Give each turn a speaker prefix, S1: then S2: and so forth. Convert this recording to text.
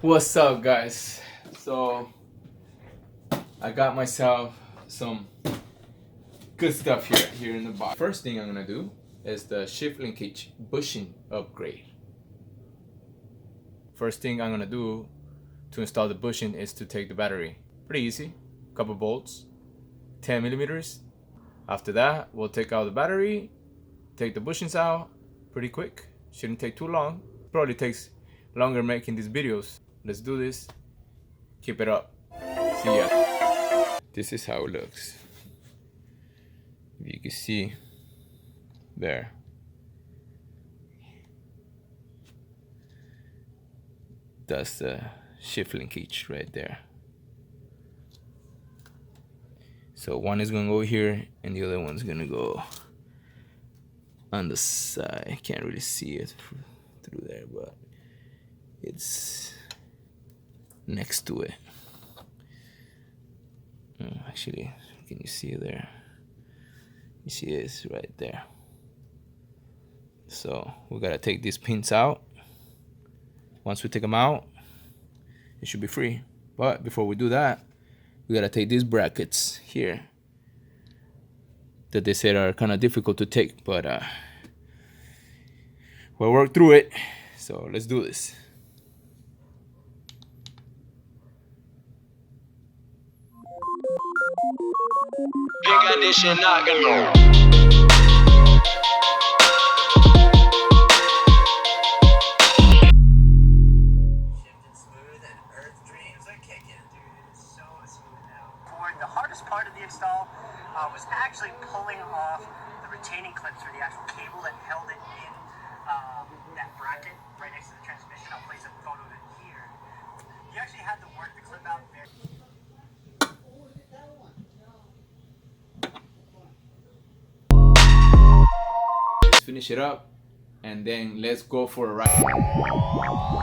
S1: What's up, guys? So I got myself some good stuff here in the box. First thing I'm gonna do is the shift linkage bushing upgrade. First thing I'm gonna do to install the bushing is to take the battery. Pretty easy, couple bolts, 10 millimeters. After that, we'll take out the battery, take the bushings out, pretty quick. Shouldn't take too long. Probably takes longer making these videos. Let's do this. Keep it up. See ya. This is how it looks. If you can see there. That's the shift linkage right there. So one is gonna go here and the other one's gonna go on the side. Can't really see it through there, but it's next to it. Actually, can you see it there? You see it's right there. So we gotta take these pins out. Once we take them out, it should be free. But before we do that, we gotta take these brackets here that they said are kind of difficult to take, but we'll work through it. So let's do this.
S2: Big addition, not gonna.
S3: The hardest part of the install was actually pulling off the retaining clips for the actual cable that held it in that bracket right next to the transmission. I'll place a photo of it here. You actually had to work the clip out there.
S1: Let's finish it up and then let's go for a ride.